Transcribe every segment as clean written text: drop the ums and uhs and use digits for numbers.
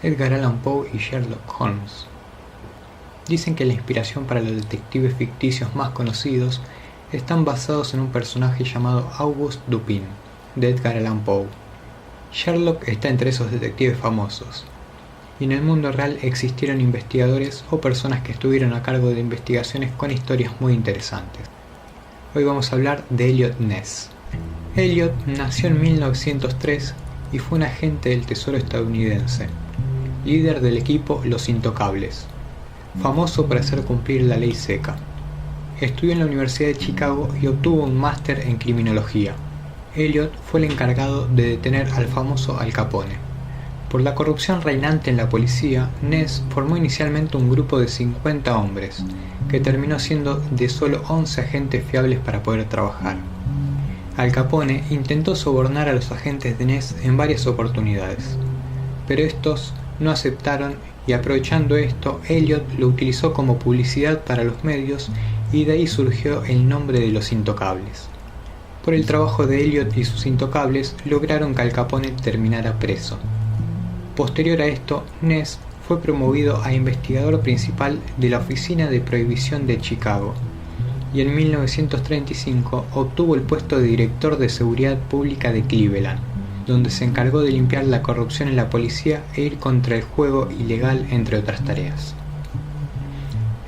Edgar Allan Poe y Sherlock Holmes. Dicen que la inspiración para los detectives ficticios más conocidos están basados en un personaje llamado Auguste Dupin, de Edgar Allan Poe. Sherlock está entre esos detectives famosos, y en el mundo real existieron investigadores o personas que estuvieron a cargo de investigaciones con historias muy interesantes. Hoy vamos a hablar de Eliot Ness. Eliot nació en 1903 y fue un agente del Tesoro estadounidense, líder del equipo Los Intocables, famoso por hacer cumplir la ley seca. Estudió en la Universidad de Chicago y obtuvo un máster en criminología. Eliot fue el encargado de detener al famoso Al Capone. Por la corrupción reinante en la policía, Ness formó inicialmente un grupo de 50 hombres, que terminó siendo de solo 11 agentes fiables para poder trabajar. Al Capone intentó sobornar a los agentes de Ness en varias oportunidades, pero estos no aceptaron y aprovechando esto, Eliot lo utilizó como publicidad para los medios y de ahí surgió el nombre de Los Intocables. Por el trabajo de Eliot y sus intocables lograron que Al Capone terminara preso. Posterior a esto, Ness fue promovido a investigador principal de la Oficina de Prohibición de Chicago y en 1935 obtuvo el puesto de director de Seguridad Pública de Cleveland, donde se encargó de limpiar la corrupción en la policía e ir contra el juego ilegal, entre otras tareas.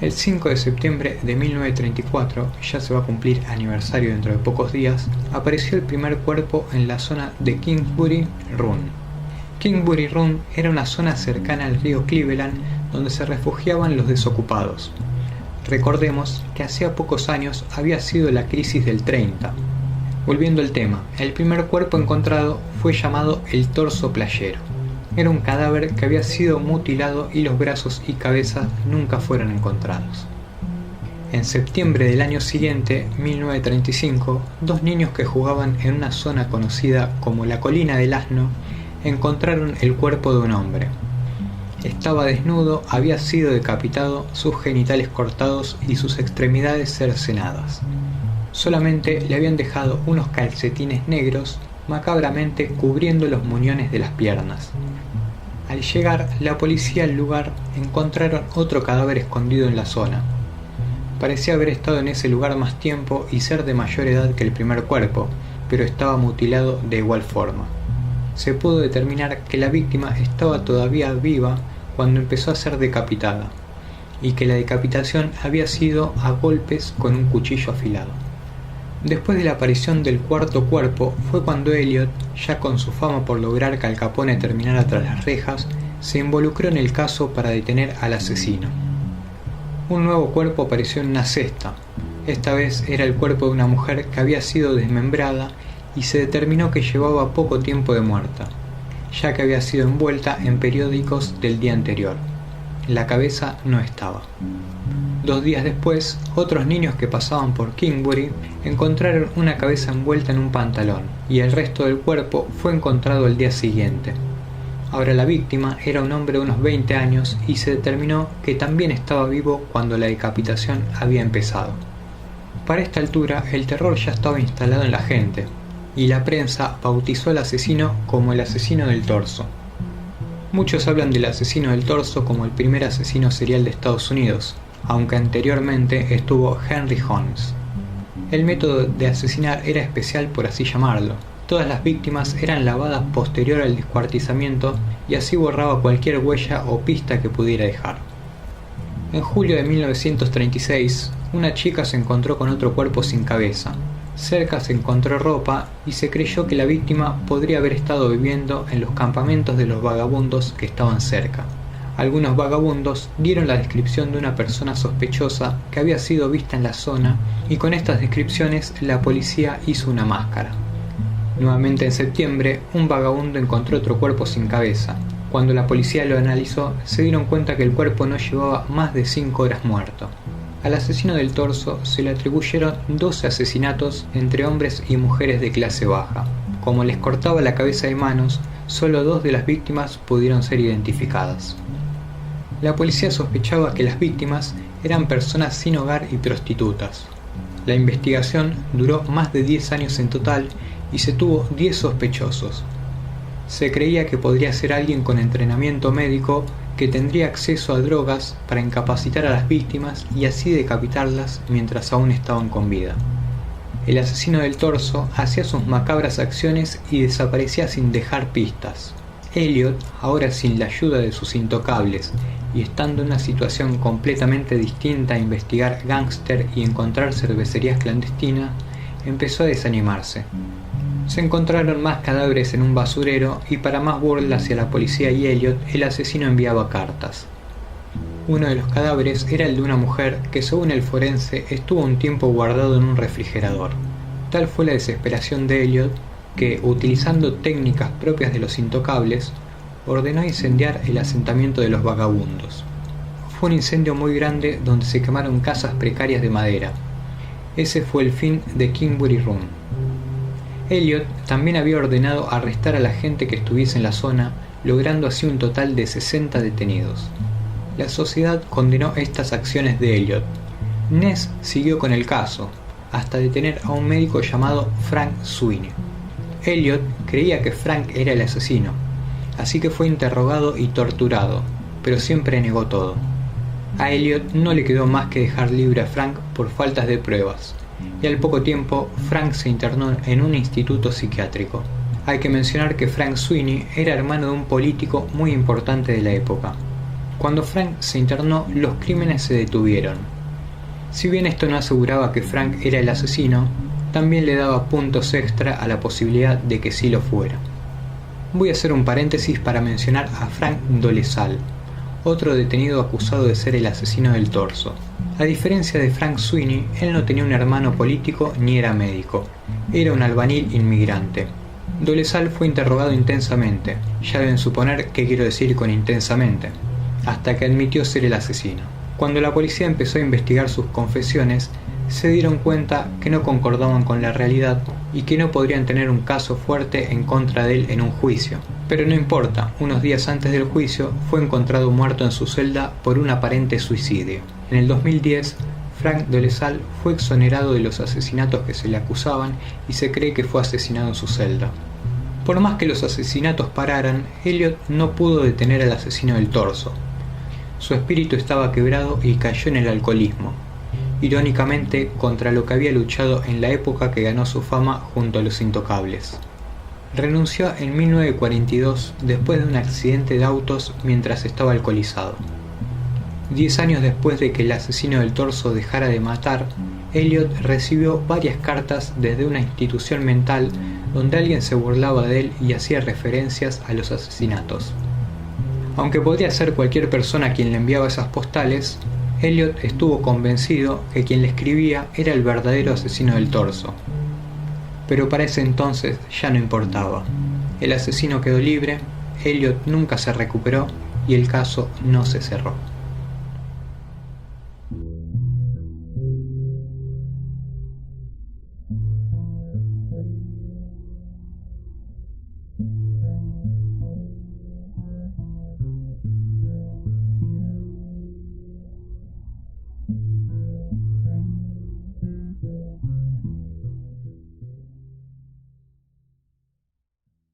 El 5 de septiembre de 1934, ya se va a cumplir aniversario dentro de pocos días, apareció el primer cuerpo en la zona de Kingsbury Run. Kingsbury Run era una zona cercana al río Cleveland donde se refugiaban los desocupados. Recordemos que hacía pocos años había sido la crisis del 30. Volviendo al tema, el primer cuerpo encontrado fue llamado el torso playero. Era un cadáver que había sido mutilado y los brazos y cabeza nunca fueron encontrados. En septiembre del año siguiente, 1935, dos niños que jugaban en una zona conocida como la Colina del Asno encontraron el cuerpo de un hombre. Estaba desnudo, había sido decapitado, sus genitales cortados y sus extremidades cercenadas. Solamente le habían dejado unos calcetines negros macabramente cubriendo los muñones de las piernas. Al llegar la policía al lugar encontraron otro cadáver escondido en la zona. Parecía haber estado en ese lugar más tiempo y ser de mayor edad que el primer cuerpo, pero estaba mutilado de igual forma. Se pudo determinar que la víctima estaba todavía viva cuando empezó a ser decapitada, y que la decapitación había sido a golpes con un cuchillo afilado. Después de la aparición del cuarto cuerpo fue cuando Eliot, ya con su fama por lograr que Al Capone terminara tras las rejas, se involucró en el caso para detener al asesino. Un nuevo cuerpo apareció en una cesta. Esta vez era el cuerpo de una mujer que había sido desmembrada y se determinó que llevaba poco tiempo de muerta, ya que había sido envuelta en periódicos del día anterior. La cabeza no estaba. 2 días después, otros niños que pasaban por Kingsbury encontraron una cabeza envuelta en un pantalón, y el resto del cuerpo fue encontrado el día siguiente. Ahora la víctima era un hombre de unos 20 años y se determinó que también estaba vivo cuando la decapitación había empezado. Para esta altura, el terror ya estaba instalado en la gente, y la prensa bautizó al asesino como el asesino del torso. Muchos hablan del asesino del torso como el primer asesino serial de Estados Unidos, aunque anteriormente estuvo Henry Holmes. El método de asesinar era especial, por así llamarlo. Todas las víctimas eran lavadas posterior al descuartizamiento y así borraba cualquier huella o pista que pudiera dejar. En julio de 1936, una chica se encontró con otro cuerpo sin cabeza. Cerca se encontró ropa y se creyó que la víctima podría haber estado viviendo en los campamentos de los vagabundos que estaban cerca. Algunos vagabundos dieron la descripción de una persona sospechosa que había sido vista en la zona y con estas descripciones la policía hizo una máscara. Nuevamente en septiembre, un vagabundo encontró otro cuerpo sin cabeza. Cuando la policía lo analizó, se dieron cuenta que el cuerpo no llevaba más de 5 horas muerto. Al asesino del torso se le atribuyeron 12 asesinatos entre hombres y mujeres de clase baja. Como les cortaba la cabeza y manos, solo 2 de las víctimas pudieron ser identificadas. La policía sospechaba que las víctimas eran personas sin hogar y prostitutas. La investigación duró más de 10 años en total y se tuvo 10 sospechosos. Se creía que podría ser alguien con entrenamiento médico que tendría acceso a drogas para incapacitar a las víctimas y así decapitarlas mientras aún estaban con vida. El asesino del torso hacía sus macabras acciones y desaparecía sin dejar pistas. Elliot, ahora sin la ayuda de sus intocables y estando en una situación completamente distinta a investigar gángster y encontrar cervecerías clandestinas, empezó a desanimarse. Se encontraron más cadáveres en un basurero y para más burla hacia la policía y Elliot, el asesino enviaba cartas. Uno de los cadáveres era el de una mujer que, según el forense, estuvo un tiempo guardado en un refrigerador. Tal fue la desesperación de Elliot que, utilizando técnicas propias de los intocables, ordenó incendiar el asentamiento de los vagabundos. Fue un incendio muy grande donde se quemaron casas precarias de madera. Ese fue el fin de Kingsbury Run. Elliot también había ordenado arrestar a la gente que estuviese en la zona, logrando así un total de 60 detenidos. La sociedad condenó estas acciones de Elliot. Ness siguió con el caso, hasta detener a un médico llamado Frank Sweeney. Elliot creía que Frank era el asesino, así que fue interrogado y torturado, pero siempre negó todo. A Elliot no le quedó más que dejar libre a Frank por faltas de pruebas, y al poco tiempo Frank se internó en un instituto psiquiátrico. Hay que mencionar que Frank Sweeney era hermano de un político muy importante de la época. Cuando Frank se internó, los crímenes se detuvieron. Si bien esto no aseguraba que Frank era el asesino, también le daba puntos extra a la posibilidad de que sí lo fuera. Voy a hacer un paréntesis para mencionar a Frank Dolezal, otro detenido acusado de ser el asesino del torso. A diferencia de Frank Sweeney, él no tenía un hermano político ni era médico, era un albañil inmigrante. Dolezal fue interrogado intensamente, ya deben suponer qué quiero decir con intensamente, hasta que admitió ser el asesino. Cuando la policía empezó a investigar sus confesiones, se dieron cuenta que no concordaban con la realidad y que no podrían tener un caso fuerte en contra de él en un juicio. Pero no importa, unos días antes del juicio fue encontrado muerto en su celda por un aparente suicidio. En el 2010, Frank Dolezal fue exonerado de los asesinatos que se le acusaban y se cree que fue asesinado en su celda. Por más que los asesinatos pararan, Elliot no pudo detener al asesino del torso. Su espíritu estaba quebrado y cayó en el alcoholismo, irónicamente contra lo que había luchado en la época que ganó su fama junto a los intocables. Renunció en 1942 después de un accidente de autos mientras estaba alcoholizado. 10 años después de que el asesino del torso dejara de matar, Elliot recibió varias cartas desde una institución mental donde alguien se burlaba de él y hacía referencias a los asesinatos. Aunque podría ser cualquier persona quien le enviaba esas postales, Elliot estuvo convencido que quien le escribía era el verdadero asesino del torso. Pero para ese entonces ya no importaba. El asesino quedó libre, Elliot nunca se recuperó y el caso no se cerró.